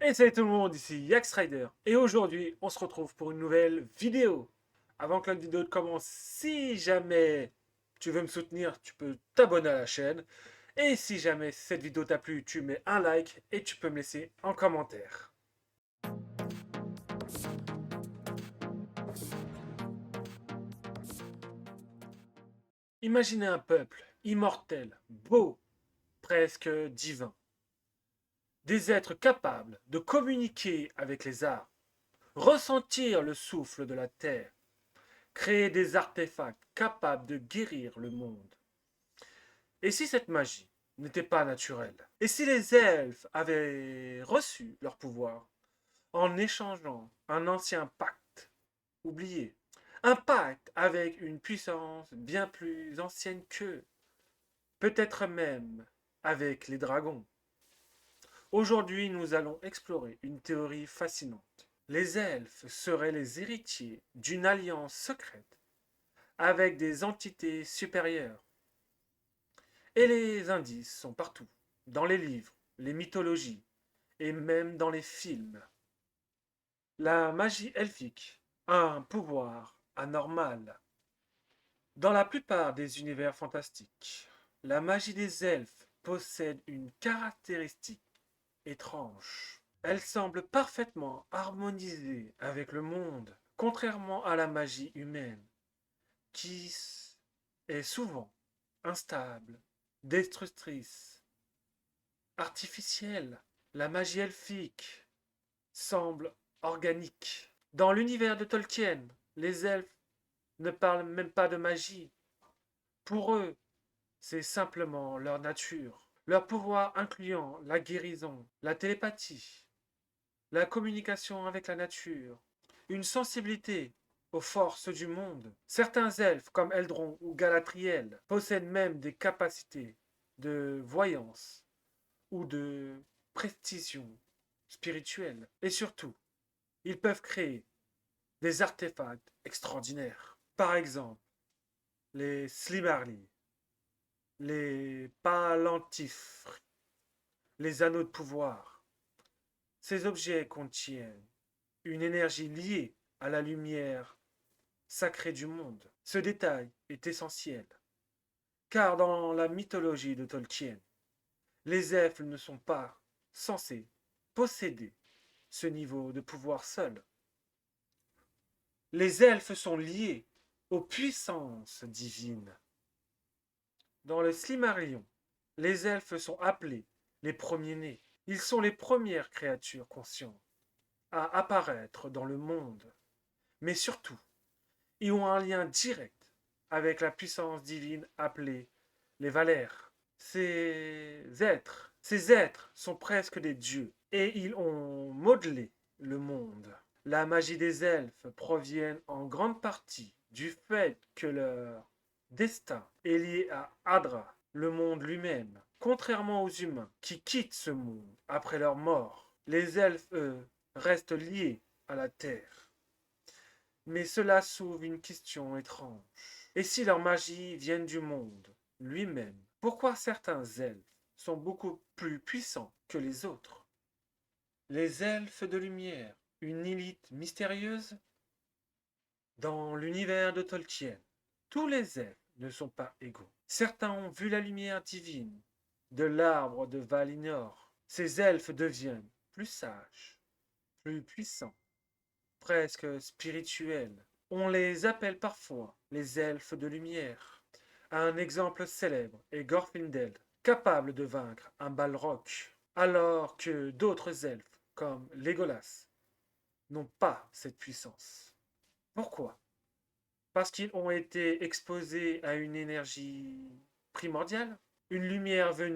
Et salut tout le monde, ici Yax Rider. Et aujourd'hui, on se retrouve pour une nouvelle vidéo. Avant que la vidéo commence, si jamais tu veux me soutenir, tu peux t'abonner à la chaîne. Et si jamais cette vidéo t'a plu, tu mets un like et tu peux me laisser un commentaire. Imaginez un peuple immortel, beau, presque divin. Des êtres capables de communiquer avec les arbres, ressentir le souffle de la terre, créer des artefacts capables de guérir le monde. Et si cette magie n'était pas naturelle? Et si les elfes avaient reçu leur pouvoir en échangeant un ancien pacte oublié? Un pacte avec une puissance bien plus ancienne qu'eux, peut-être même avec les dragons. Aujourd'hui, nous allons explorer une théorie fascinante. Les elfes seraient les héritiers d'une alliance secrète avec des entités supérieures. Et les indices sont partout, dans les livres, les mythologies et même dans les films. La magie elfique a un pouvoir anormal. Dans la plupart des univers fantastiques, la magie des elfes possède une caractéristique étrange. Elle semble parfaitement harmonisée avec le monde, contrairement à la magie humaine, qui est souvent instable, destructrice, artificielle. La magie elfique semble organique. Dans l'univers de Tolkien, les elfes ne parlent même pas de magie. Pour eux, c'est simplement leur nature. Leur pouvoir incluant la guérison, la télépathie, la communication avec la nature, une sensibilité aux forces du monde. Certains elfes, comme Eldron ou Galadriel, possèdent même des capacités de voyance ou de prestige spirituelle. Et surtout, ils peuvent créer des artefacts extraordinaires. Par exemple, les Slimarli, les Palantifres, les anneaux de pouvoir. Ces objets contiennent une énergie liée à la lumière sacrée du monde. Ce détail est essentiel, car dans la mythologie de Tolkien, les elfes ne sont pas censés posséder ce niveau de pouvoir seul. Les elfes sont liés aux puissances divines. Dans le Silmarillion, les elfes sont appelés les premiers-nés. Ils sont les premières créatures conscientes à apparaître dans le monde. Mais surtout, ils ont un lien direct avec la puissance divine appelée les Valères. Ces êtres sont presque des dieux et ils ont modelé le monde. La magie des elfes provient en grande partie du fait que leur destin est lié à Adra, le monde lui-même. Contrairement aux humains qui quittent ce monde après leur mort, les elfes, eux, restent liés à la terre. Mais cela soulève une question étrange. Et si leur magie vient du monde lui-même, pourquoi certains elfes sont beaucoup plus puissants que les autres? Les elfes de lumière, une élite mystérieuse? Dans l'univers de Tolkien, tous les elfes ne sont pas égaux. Certains ont vu la lumière divine de l'arbre de Valinor. Ces elfes deviennent plus sages, plus puissants, presque spirituels. On les appelle parfois les elfes de lumière. Un exemple célèbre est Glorfindel, capable de vaincre un Balrog, alors que d'autres elfes, comme Legolas, n'ont pas cette puissance. Pourquoi? Parce qu'ils ont été exposés à une énergie primordiale, une lumière venant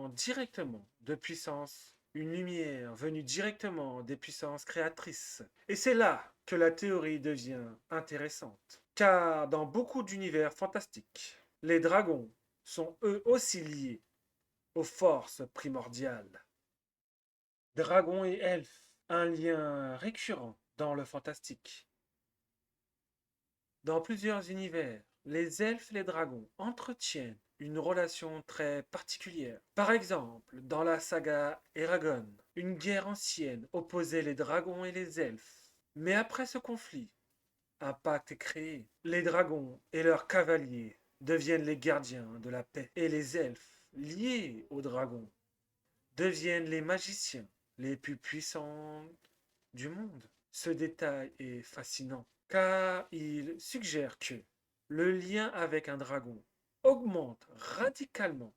directement de puissance, une lumière venue directement des puissances créatrices. Et c'est là que la théorie devient intéressante. Car dans beaucoup d'univers fantastiques, les dragons sont eux aussi liés aux forces primordiales. Dragons et elfes, un lien récurrent dans le fantastique. Dans plusieurs univers, les elfes et les dragons entretiennent une relation très particulière. Par exemple, dans la saga Eragon, une guerre ancienne opposait les dragons et les elfes. Mais après ce conflit, un pacte est créé. Les dragons et leurs cavaliers deviennent les gardiens de la paix. Et les elfes, liés aux dragons, deviennent les magiciens les plus puissants du monde. Ce détail est fascinant, car il suggère que le lien avec un dragon augmente radicalement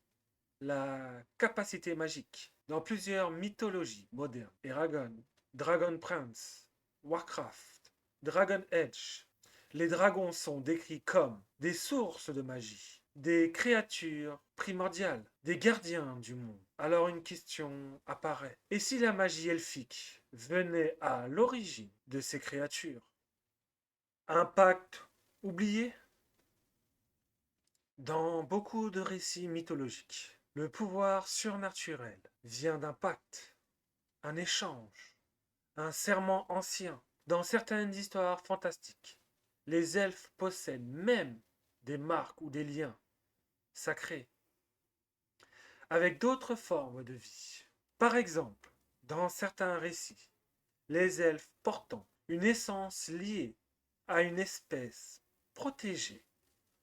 la capacité magique. Dans plusieurs mythologies modernes, Eragon, Dragon Prince, Warcraft, Dragon Age, les dragons sont décrits comme des sources de magie, des créatures primordiales, des gardiens du monde. Alors une question apparaît. Et si la magie elfique venait à l'origine de ces créatures? Un pacte oublié? Dans beaucoup de récits mythologiques, le pouvoir surnaturel vient d'un pacte, un échange, un serment ancien. Dans certaines histoires fantastiques, les elfes possèdent même des marques ou des liens sacrés avec d'autres formes de vie. Par exemple, dans certains récits, les elfes portant une essence liée à une espèce protégée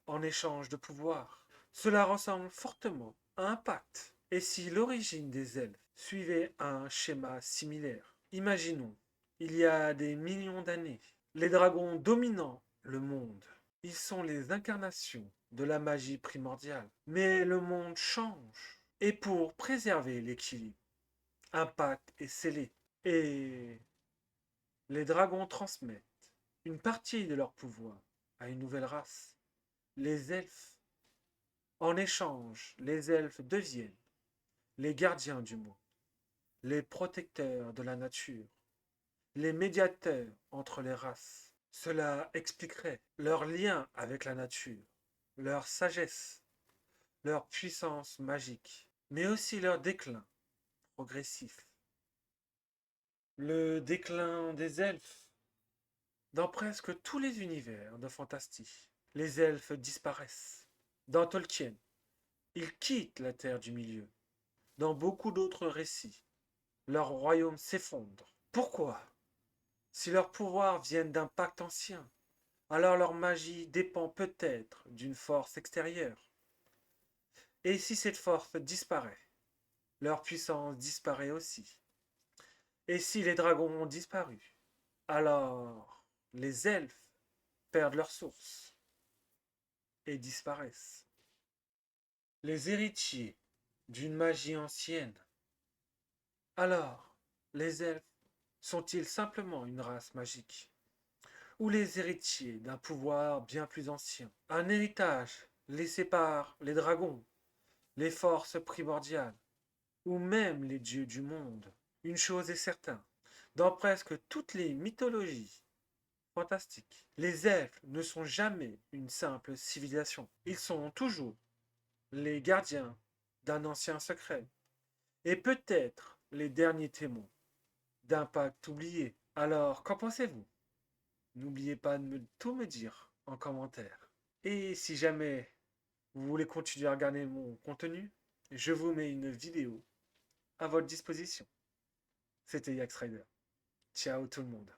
en échange de pouvoir. Cela ressemble fortement à un pacte. Et si l'origine des elfes suivait un schéma similaire? Imaginons, il y a des millions d'années, les dragons dominant le monde. Ils sont les incarnations de la magie primordiale. Mais le monde change. Et pour préserver l'équilibre, un pacte est scellé. Et les dragons transmettent une partie de leur pouvoir à une nouvelle race, les elfes. En échange, les elfes deviennent les gardiens du monde, les protecteurs de la nature, les médiateurs entre les races. Cela expliquerait leur lien avec la nature, leur sagesse, leur puissance magique, mais aussi leur déclin progressif. Le déclin des elfes. Dans presque tous les univers de fantastique, les elfes disparaissent. Dans Tolkien, ils quittent la Terre du Milieu. Dans beaucoup d'autres récits, leur royaume s'effondre. Pourquoi? Si leurs pouvoirs viennent d'un pacte ancien, alors leur magie dépend peut-être d'une force extérieure. Et si cette force disparaît, leur puissance disparaît aussi. Et si les dragons ont disparu, alors les elfes perdent leur source et disparaissent. Les héritiers d'une magie ancienne. Alors, les elfes sont-ils simplement une race magique? Ou les héritiers d'un pouvoir bien plus ancien? Un héritage laissé par les dragons, les forces primordiales, ou même les dieux du monde? Une chose est certaine, dans presque toutes les mythologies fantastiques, les elfes ne sont jamais une simple civilisation. Ils sont toujours les gardiens d'un ancien secret, et peut-être les derniers témoins d'un pacte oublié. Alors, qu'en pensez-vous? N'oubliez pas de tout me dire en commentaire. Et si jamais vous voulez continuer à regarder mon contenu, je vous mets une vidéo à votre disposition. C'était Yax Rider. Ciao tout le monde.